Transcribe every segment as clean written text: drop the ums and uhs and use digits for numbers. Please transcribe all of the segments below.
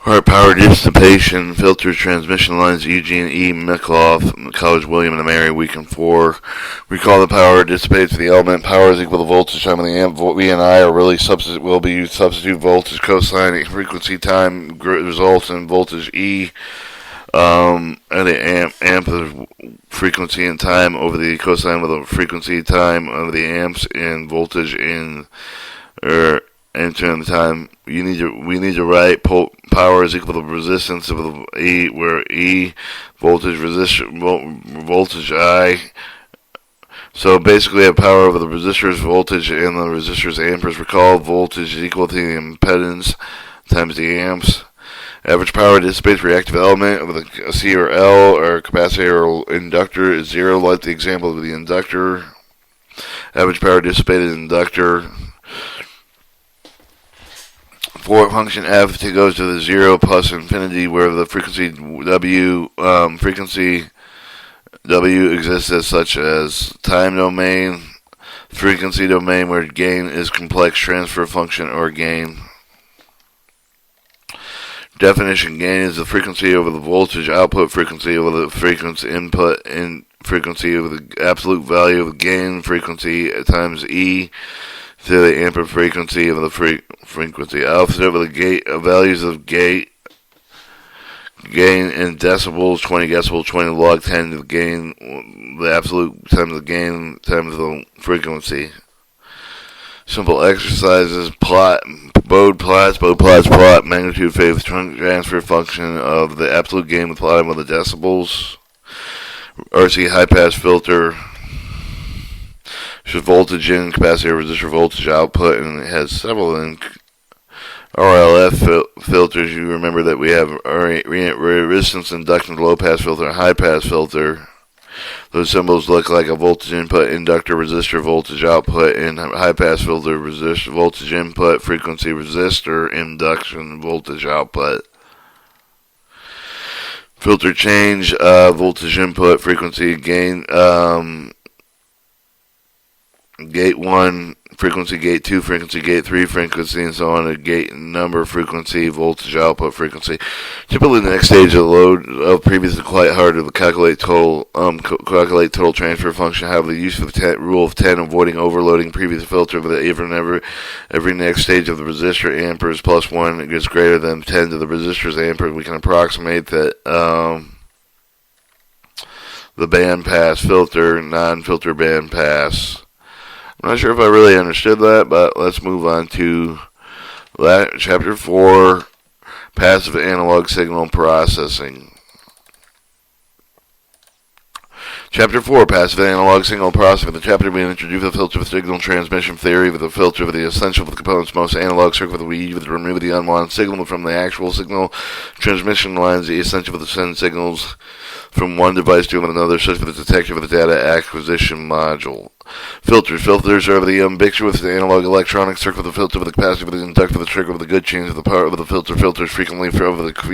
Heart power dissipation filters transmission lines Eugene E. Mikloff, College William and Mary, week and 4. Recall the power dissipates the element. Power is equal to voltage time of the amp. V and I are really will be used substitute voltage cosine frequency time results in voltage E. And the amp the frequency and time over the cosine with the frequency time of the amps and voltage in and turn the time. We need to write power is equal to resistance of E, where E voltage voltage I. So basically, a power over the resistor's voltage and the resistor's amperes. Recall voltage is equal to the impedance times the amps. Average power dissipates reactive element of the C or L or capacitor or inductor is 0, like the example of the inductor. Average power dissipated inductor. For function f goes to the 0 plus infinity, where the frequency W exists as such as time domain, frequency domain, where gain is complex transfer function or gain. Definition: gain is the frequency over the voltage output frequency over the frequency input and frequency over the absolute value of the gain frequency times E to the ampere frequency of the frequency. Alpha over the gate values of gain in decibels, 20 decibels, 20 log 10 to the gain, the absolute times the gain times the frequency. Simple exercises: plot Bode plots plot magnitude phase transfer function of the absolute gain with plotting with the decibels. RC high pass filter shows voltage in, capacitor, resistor, voltage output, and it has several RLF filters. You remember that we have resistance, inductance, low pass filter, and high pass filter. Those symbols look like a voltage input, inductor, resistor, voltage output, and high pass filter, resistor, voltage input, frequency, resistor, induction, voltage output. Filter change, voltage input, frequency, gain, gate 1, frequency, gate 2, frequency, gate 3, frequency, and so on, a gate number, frequency, voltage output, frequency. Typically, the next stage of the load of previously quite hard to calculate total transfer function. However, the use of the rule of 10, avoiding overloading previous filter, but every next stage of the resistor amperes plus 1 gets greater than 10 to the resistor's ampere. We can approximate that the band pass filter, non-filter band pass. I'm not sure if I really understood that, but let's move on to Chapter 4, Passive Analog Signal Processing. Chapter 4, Passive Analog Signal Processing. The chapter we introduce the filter of signal transmission theory with the filter of the essential for the components most analog circuit with the remove the unwanted signal from the actual signal transmission lines, the essential for the send signals from one device to another, such for the detector for the data acquisition module. Filters are the ubiquitous analog electronic circuit with the filter with the capacitor with the inductor with the trigger with the good chains with the power with the filter. Filters frequently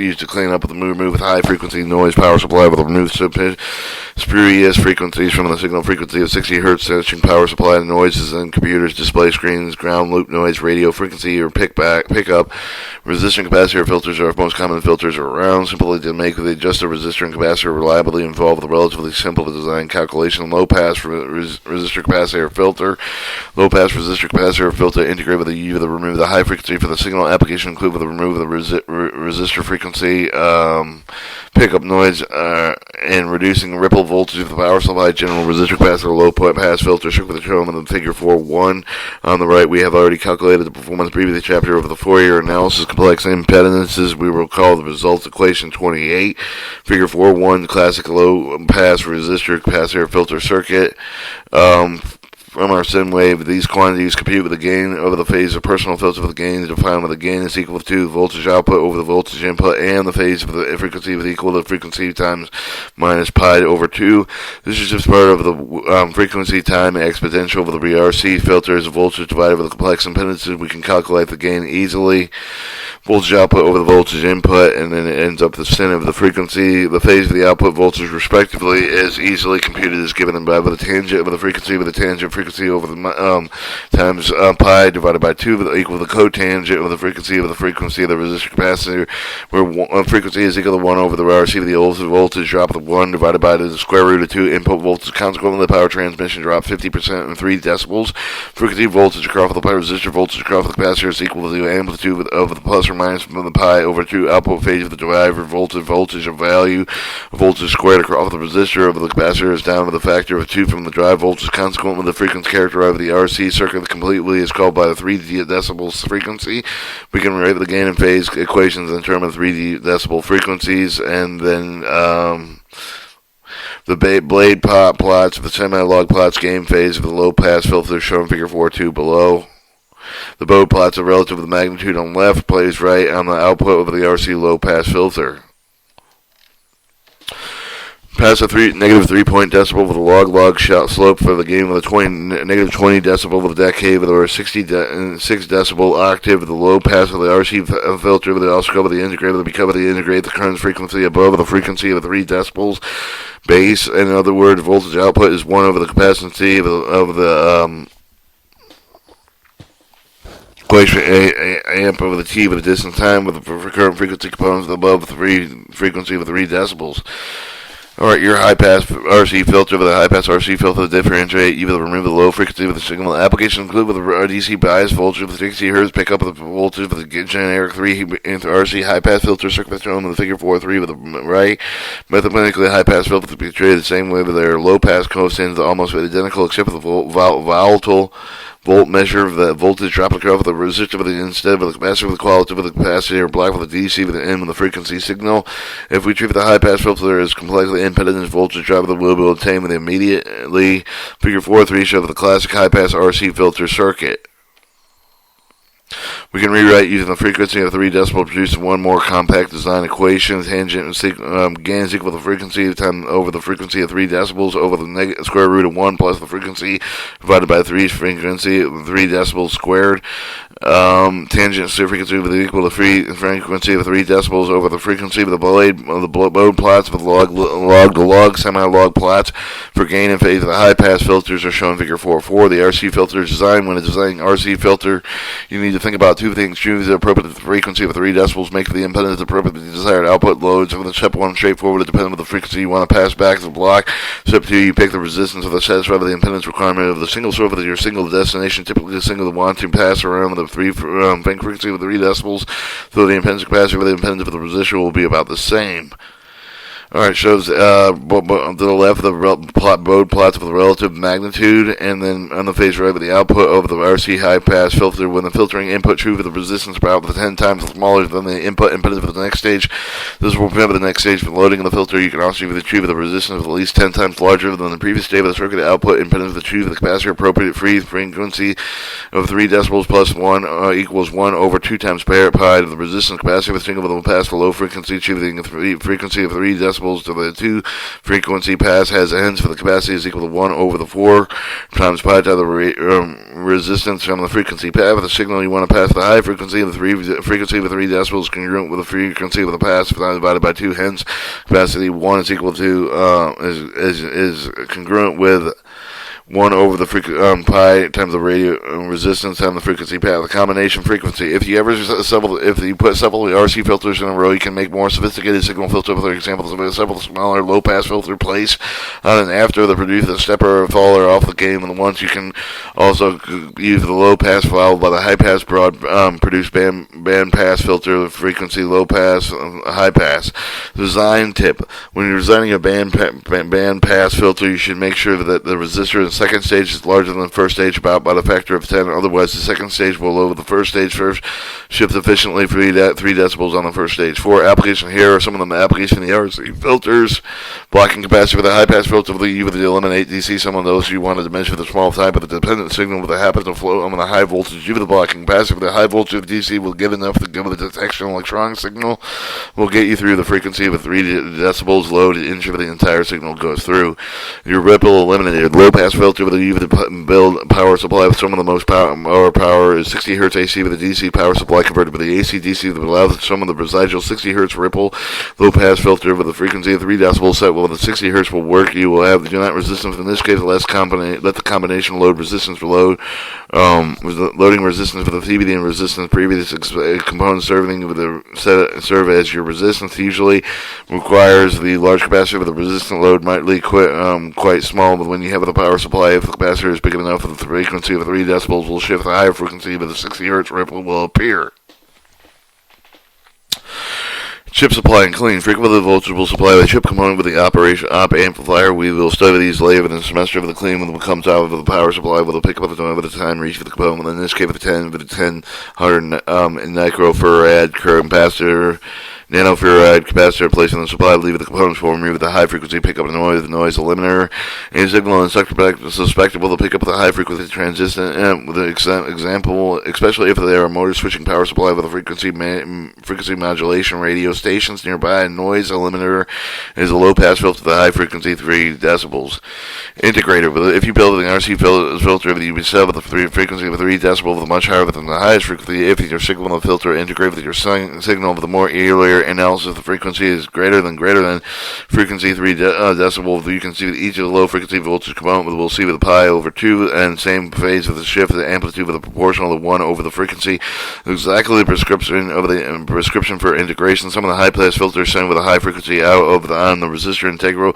used to clean up with the remove with high frequency noise power supply with the remove spurious frequencies from the signal frequency of 60 Hz sensing power supply to noises in computers, display screens, ground loop noise, radio frequency or pickup. Resistor and capacitor filters are most common filters around. Simply to make just a resistor and capacitor reliably involved with a relatively simple design calculation. Low pass resistor capacitor filter. Low pass resistor capacitor filter integrate with the remove the high frequency for the signal application include with the remove the resistor frequency pickup noise and reducing ripple voltage of the power supply. General resistor capacitor low pass filter circuit with the shown in the figure 4.1 on the right. We have already calculated the performance previous chapter of the Fourier analysis complex impedances. We will call the results equation 28. Figure 4.1 classic low pass resistor capacitor filter circuit. From our sin wave, these quantities compute with the gain over the phase of personal filter with the gain defined with the gain is equal to the voltage output over the voltage input, and the phase of the frequency is equal to frequency times minus pi over 2. This is just part of the frequency time exponential of the RC filter is the voltage divided by the complex impedances. We can calculate the gain easily. voltage output over the voltage input, and then it ends up the sin of the frequency, the phase of the output voltage, respectively, is easily computed as given by the tangent of the frequency with the tangent frequency over the times pi divided by 2 equal to the cotangent of the frequency of the resistor capacitor, where frequency is equal to 1 over the RC of the voltage drop of 1 divided by the square root of 2 input voltage. Consequently, the power transmission drop 50% in 3 decibels. Frequency voltage across the pi resistor voltage across the capacitor is equal to the amplitude of the plus or minus from the pi over 2 output phase of the driver voltage of value voltage squared across the resistor of the capacitor is down to the factor of 2 from the drive voltage. Consequently, the frequency character of the RC circuit completely is called by the 3 decibels frequency. We can write the gain and phase equations in terms of 3 decibel frequencies, and then the blade plots of the semi-log plots gain phase of the low-pass filter shown in Figure 4.2 below. The Bode plots are relative to the magnitude on left, plays right on the output of the RC low-pass filter. Pass a negative 3 decibel with a log slope for the gain with a negative 20 decibel with a decade or a 6 decibel octave with the low pass of the RC filter with the oscilloscope of the integrator to become the integrate the current frequency above the frequency of 3 decibels base. In other words, voltage output is 1 over the capacity of the equation amp over the T with the distance time with the current frequency components above the frequency of 3 decibels. Alright, your high-pass RC filter with a high-pass RC filter to differentiate, you will remove the low frequency with the signal. Application include with a DC bias voltage with 60 Hz, pick up the voltage with the generic 3 RC high-pass filter circuit shown in the Figure 4.3 with the right. Mathematically, high-pass filter to be treated the same way with their low-pass cosinus almost identical except for the volatile volt measure of the voltage drop across the resistor with the instead of the capacitor with the qualitative with the capacitor black with the DC with the N with the frequency signal. If we treat the high pass filter as complexly impedance voltage drop that will be obtained with immediately Figure 4.3 show the classic high pass RC filter circuit. We can rewrite using the frequency of 3 decibel to produce one more compact design equation. Tangent gain is equal to the frequency time over the frequency of 3 decibels over the square root of 1 plus the frequency divided by 3 frequency 3 decibels squared. Tangent frequency with equal to frequency of 3 decibels over the frequency of the Bode plots with log semi-log plots for gain and phase of the high pass filters are shown in Figure 4.4. The RC filter is designed. When designing RC filter, you need to think about 2 things. Choose the appropriate frequency of 3 decibels, make the impedance appropriate to the desired output loads. For the step 1, straightforward, depending on the frequency you want to pass back to the block. Step 2, you pick the resistance of the satisfied with the impedance requirement of the single source of your single destination, typically the single that want to pass around with the frequency of 3 decibels, so the impedance capacity with the impedance of the resistor will be about the same. Alright, shows to the left the Bode plots with the relative magnitude, and then on the face right with the output of the RC high-pass filter. When the filtering input true with the resistance about 10 times smaller than the input impedance for the next stage, this will prevent the next stage from loading in the filter. You can also retrieve the resistance of at least 10 times larger than the previous state of the circuit. Output impedance of the tree with the capacitor appropriate frequency of 3 decibels plus 1 equals 1 over 2 times pi of the resistance capacity with a single will pass the low frequency achieving the frequency of 3 decibels to the 2 frequency pass has ends for the capacity is equal to 1 over the 4 times pi to the resistance from the frequency path. With the signal you want to pass the high frequency of the frequency of 3 decibels congruent with the frequency of the pass divided by 2. Hence, capacity 1 is equal to is congruent with 1 over the pi times the radio resistance times the frequency path. The combination frequency. If you put several RC filters in a row, you can make more sophisticated signal filter. For example, several smaller low-pass filter placed on and after the produce a stepper or faller off the gain. And once you can also use the low-pass followed by the high-pass broad produced band pass filter, the frequency low-pass, high-pass. Design tip. When you're designing a band pass filter, you should make sure that the resistor in the second stage is larger than the first stage about by a factor of 10. Otherwise, the second stage will load the first stage first. Shift efficiently for 3 decibels on the first stage. 4. Application. Here are some of the applications of the RC filters. Blocking capacity for the high-pass filter. You would eliminate DC. Some of those you wanted to measure the small type of the dependent signal with the happen to flow on the high voltage. You the blocking capacity for the high voltage of DC will give enough to give the detection electronic signal. Will get you through the frequency of 3 decibels load into the entire signal goes through. Your ripple eliminated. Low-pass filter with a U to build power supply with some of the most power is 60 Hz AC with a DC power supply converted with the AC DC that allows some of the residual 60 Hz ripple low pass filter with a frequency of 3 decibels set with the 60 Hz will work. You will have the unit resistance. In this case, let the combination load resistance for loading resistance for the TBD and resistance previous components serving with serve as your resistance. Usually requires the large capacitor with the resistant load might be quite small, but when you have the power supply, if the capacitor is big enough, the frequency of 3 decibels will shift the higher frequency, but the 60 Hz ripple will appear. Chip supply and clean. Frequently voltage will supply the chip component with the op amplifier. We will study these later in the semester of the clean when it comes out of the power supply. We'll pick up the time reach for the component. In this case, with the 1000 microfarad current capacitor, nanofarad capacitor placed in the supply, leave the components will remove the high frequency, pick up the noise eliminator, and signal and susceptible to pick up the high frequency transistor. With an example, especially if there are motor switching power supply with a frequency modulation radio stations nearby, a noise eliminator is a low pass filter to the high frequency 3 decibels. Integrator. If you build an RC filter you would set with the frequency of 3 decibels with a much higher than the highest frequency, if your signal filter integrate with your signal with a more earlier analysis of the frequency is greater than frequency 3 decibels, you can see that each of the low frequency voltage component will see with the pi over 2 and same phase of the shift of the amplitude with a proportional of 1 over the frequency. Exactly the prescription for integration. Some of the high pass filters send with a high frequency out on the resistor integral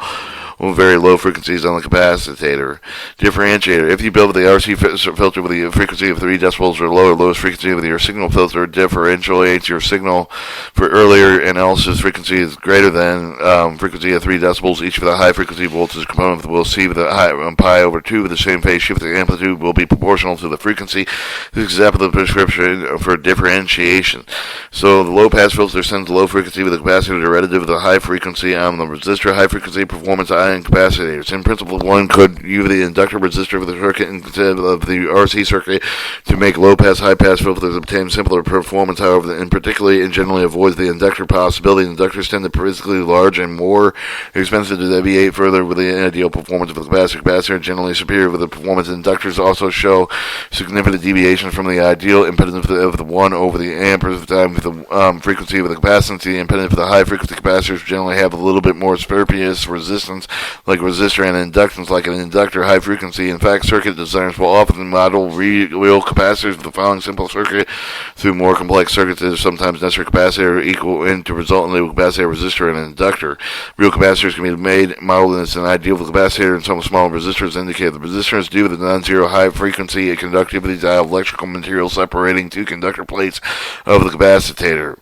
with very low frequencies on the capacitor. Differentiator. If you build the RC filter with a frequency of 3 decibels or lower, lowest frequency with your signal filter differentiates your signal for earlier analysis. Frequency is greater than frequency of 3 decibels. Each of the high frequency voltage component will see with the high pi over 2 with the same phase shift. The amplitude will be proportional to the frequency. This is example of the prescription for differentiation. So the low pass filter sends the low frequency with the capacitor derivative of the high frequency on the resistor. High frequency performance ion capacitors. In principle, one could use the inductor resistor for the circuit instead of the RC circuit to make low pass, high pass filters obtain simpler performance. However, and particularly and generally avoids the inductor possibility. Inductors tend to be physically large and more expensive to deviate further with the ideal performance of the capacitor. Capacitor generally superior with the performance. Inductors also show significant deviation from the ideal impedance of the 1 over the amperes of time with the frequency of the capacitance. The impedance for the high frequency capacitors generally have a little bit more spurious resistance like resistor and inductance like an inductor high frequency. In fact, circuit designers will often model real capacitors with the following simple circuit through more complex circuits that are sometimes necessary capacitor equal in to result in a capacitor, resistor, and an inductor. Real capacitors can be modeled as an ideal capacitor and some small resistors indicate the resistor is due to the non-zero high frequency conductivity of electrical material separating two conductor plates of the capacitor.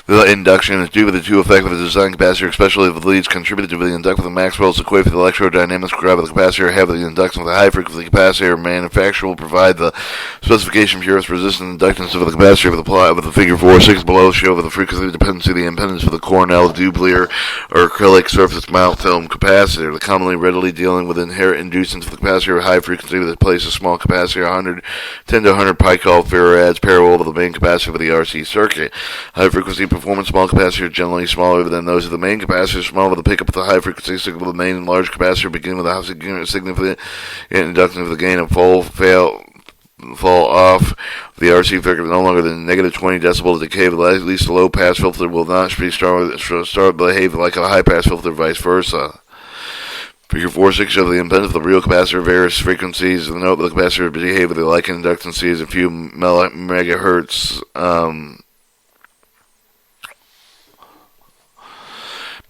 The induction is due to the two effects of the design capacitor, especially if the leads contributed to the induction with Maxwell's equation. The electrodynamics describe the capacitor have the induction with a high frequency capacitor. Manufacturer will provide the specification purest resistance inductance of the capacitor with the plot with the figure 4.6 below show the frequency dependency of the impedance for the Cornell Duplier or acrylic surface mount film capacitor. The commonly readily dealing with inherent inducance of the capacitor high frequency with a place a small capacitor 10 to 100 picofarads parallel with the main capacitor of the RC circuit. High frequency performance small capacitor generally smaller than those of the main capacitor, small with the pickup of the high frequency signal of the main and large capacitor beginning with a significant induction of the gain of fall off the RC circuit no longer than negative 20 decibels decay. At least a low pass filter will not be start to behave like a high pass filter, vice versa. Figure 4.6 shows the impedance of the real capacitor various frequencies. Note the capacitor behave with the like inductance is a few megahertz.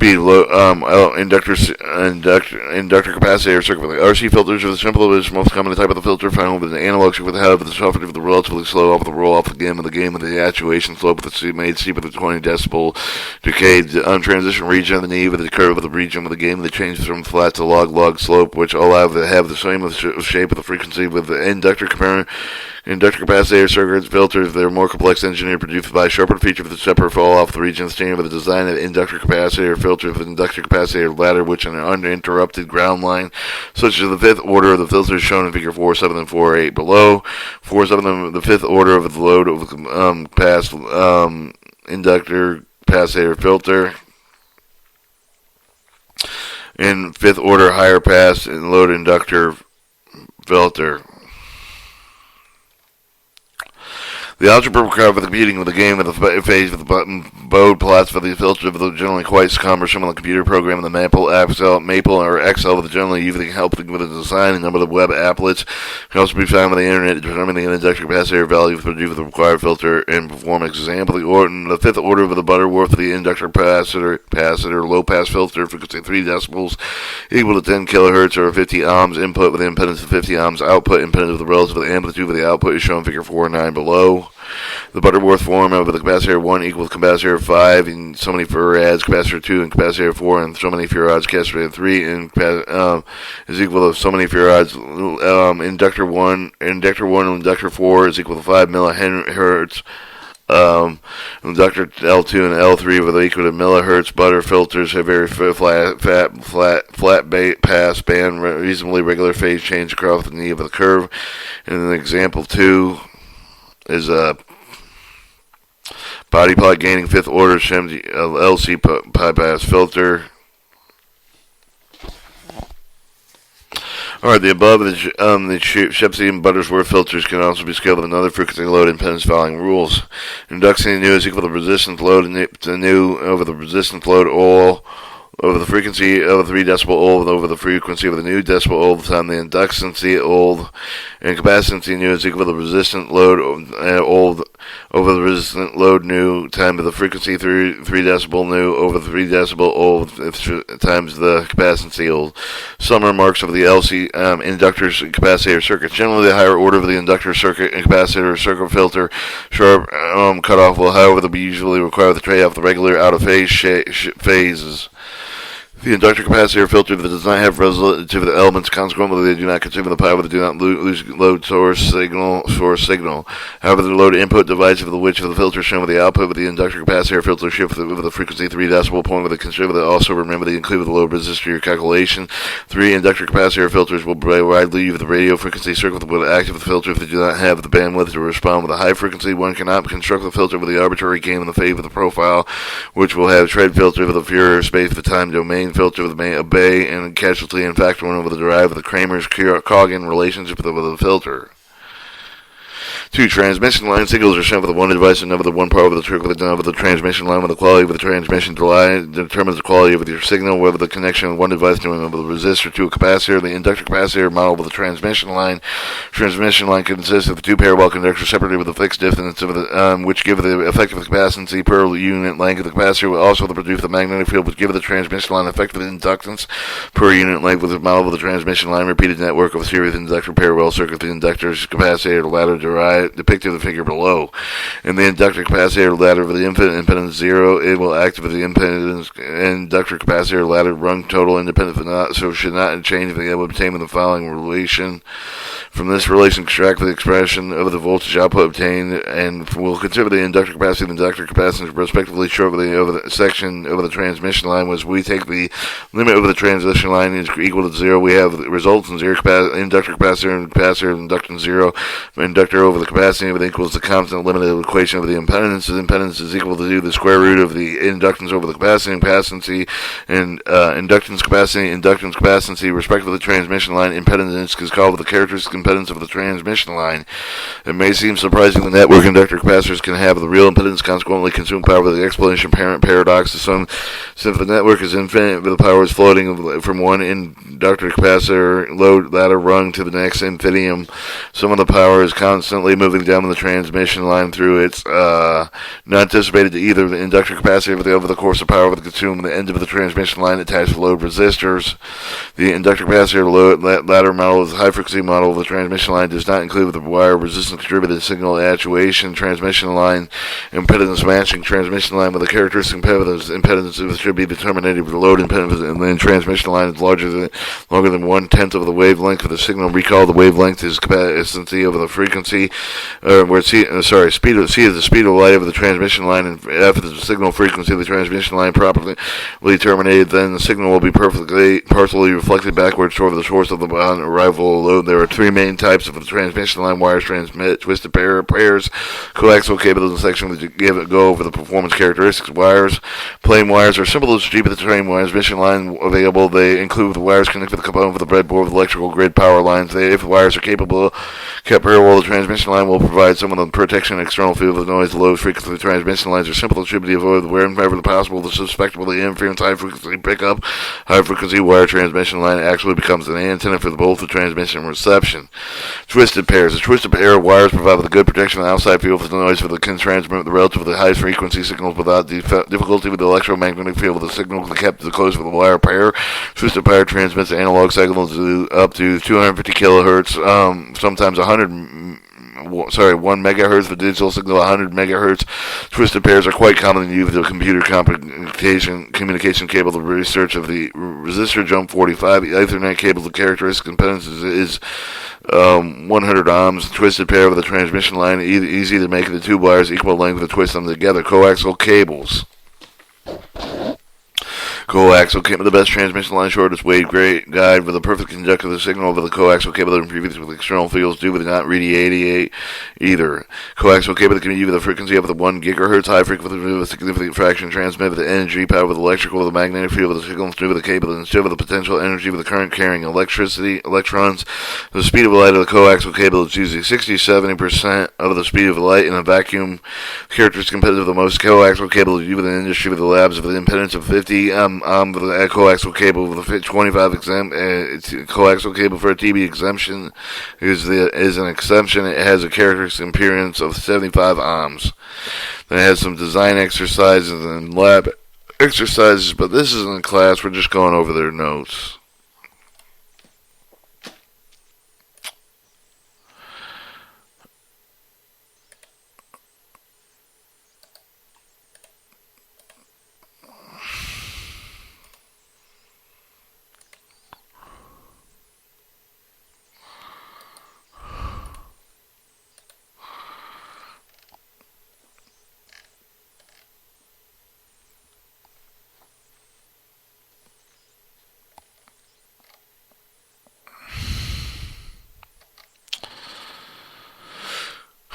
Inductor capacitor circuit. RC filters are the simplest, most common type of the filter found with an analog circuit with the head of the software with the relatively slow off the roll off the game with the actuation slope with the made steep with the 20 decibel decay transition region the knee with the curve of the region with the game that changes from flat to log slope, which allow to have the same shape of the frequency with the inductor capacitor circuits filters. They're more complex engineered produced by a sharper feature with the separate fall off the region standard with the design of inductor capacitor filter with inductor capacitor ladder which an uninterrupted ground line such as the fifth order of the filters shown in figure 4.7 and 4.8 below. 4.7 the fifth order of the load of past inductor capacitor filter. in fifth order higher pass and load inductor filter. The algebra required for the computing of the game with the phase with the button bode plots for the filter of the generally quite cumbersome on the computer program in the Maple or Excel with the generally using helping with the design and number of web applets can also be found on the internet to determine the inductor capacitor value for the required filter and performance. Example: the fifth order of the Butterworth of the inductor capacitor low pass filter frequency 3 decibels equal to 10 kilohertz or 50 ohms input with the impedance of 50 ohms output impedance of the relative amplitude of the output is shown in figure 4 and 9 below. The Butterworth form of the capacitor 1 equals capacitor 5 in so many farads, capacitor 2 and capacitor 4 and so many farads, capacitor 3 and is equal to so many farads. Inductor 1 and inductor 4 is equal to 5 millihertz. Inductor L2 and L3 with equal to millihertz. Butter filters have very flat pass band, reasonably regular phase change across the knee of the curve. And then example 2 is a body plot gaining fifth order LC pass filter. Alright, the above the Shepsey and Butterworth filters can also be scaled with another frequency load impedance following rules. Induction new is equal to resistance load new over the resistance load all over the frequency of a 3 decibel old over the frequency of the new decibel old time the inductancy old and capacitance new is equal to the resistant load old over the resistant load new times the frequency 3 decibel new over the 3 decibel old times the capacitance old. Some remarks of the LC inductors and capacitor circuits. Generally, the higher order of the inductor circuit and capacitor circuit filter sharp cutoff will, however, be usually require the trade-off the regular out of phase phases. The inductor capacitor filter that does not have resistive elements, consequently they do not consume the power, they do not lose load source signal. However, the load input device of which the filter shown with the output with the inductor capacitor filter shift with the frequency 3 decibel point with the consider also remember to include the load resistor calculation. 3 inductor capacitor filters will widely use the radio frequency circuit with the active filter if they do not have the bandwidth to respond with a high frequency. One cannot construct the filter with the arbitrary gain in the phase of the profile, which will have trade filter with the Fourier space of the time domain filter with a Bay and casualty and factor 1 over the derive of the Kramer's-Coggan relationship with the filter. 2. Transmission line signals are sent with the one device and never the one part of the trick with the transmission line with the quality of the transmission line determines the quality of your signal, whether the connection of one device to the resistor to a capacitor. The inductor capacitor model with the transmission line. Transmission line consists of 2 parallel conductors separated with a fixed distance of the, which give the effective capacitance per unit length of the capacitor. Will also produce the magnetic field which give the transmission line effective inductance per unit length with the model of the transmission line repeated network of a series inductor parallel circuit. The inductor's capacitor ladder depicted in the figure below. In the inductor capacitor ladder with the infinite impedance 0, it will activate the impedance inductor capacitor ladder run total independent so should not change if they will obtain with the following relation. From this relation, extract the expression of the voltage output obtained, and we'll consider the inductor capacity and inductor capacitance respectively shortly over the section over the transmission line. Was we take the limit over the transmission line is equal to 0, we have the results in 0 inductor capacitor and capacitor inductance 0. Inductor over the capacity of it equals the constant limit of the equation of the impedance. The impedance is equal to the square root of the inductance over the capacity and capacity and inductance capacity respectively the transmission line. Impedance is called the characteristic impedance of the transmission line. It may seem surprising the network inductor capacitors can have the real impedance consequently consume power with the explanation parent paradox. Since the network is infinite, the power is floating from one inductor capacitor load ladder rung to the next infinitum. Some of the power is constantly moving down the transmission line through its not anticipated to either the inductor capacitor over the course of power with the consume the end of the transmission line attached to load resistors. The inductor capacitor load ladder model is a high frequency model of the transmission line does not include the wire resistance contributed signal actuation transmission line impedance matching transmission line with the characteristic impedance should be determined with the load impedance and then transmission line is longer than 1/10 of the wavelength of the signal. Recall the wavelength is capacity over the frequency where C is the speed of light of the transmission line, and F is the signal frequency of the transmission line properly terminated. Then the signal will be partially reflected backwards toward the source of the on-arrival load. There are three main types of the transmission line wires transmit: twisted pairs, coaxial cables. In the section that go over the performance characteristics of wires. Plain wires are simple to distribute the train transmission line available. They include the wires connected to the component of the breadboard with electrical grid power lines. If the wires are kept parallel, the transmission line will provide some of the protection and external field of the noise. The low frequency of the transmission lines are simple to distribute, avoid wherever possible. The suspectable interference high frequency pickup, high frequency wire transmission line actually becomes an antenna for both the transmission and reception. Twisted pairs. A twisted pair of wires provide with a good protection of the outside field of the noise for the can transmit the relatively high frequency signals without difficulty with the electromagnetic field of the signal kept close with the wire pair. Twisted pair transmits analog signals up to 250 kilohertz, sometimes 1 megahertz. The digital signal 100 megahertz. Twisted pairs are quite commonly used with the computer communication cable. The research of the resistor jump 45 Ethernet cable. The characteristic impedance is 100 ohms. Twisted pair with a transmission line, easy to make the two wires equal length to twist them together. Coaxial cables. Coaxial cable, the best transmission line, shortest wave guide with a perfect conductor of the signal over the coaxial cable that previously with external fields do but not radiate either. Coaxial cable that can be used with a frequency up to 1 gigahertz, high frequency with a significant fraction transmit with the energy power with electrical with a magnetic field with the signal through with the cable instead of the potential energy with the current carrying electrons. The speed of light of the coaxial cable is usually 60-70% of the speed of light in a vacuum. Characteristic competitive of the most coaxial cables used in the industry with the labs with the impedance of 50 with the coaxial cable with a 25 coaxial cable for a TB exemption is an exemption. It has a characteristic impedance of 75 ohms. Then it has some design exercises and lab exercises, but this isn't a class. We're just going over their notes.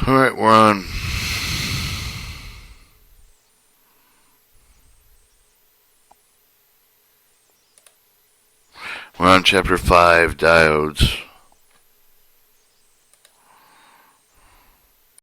Alright, we're on chapter 5, diodes.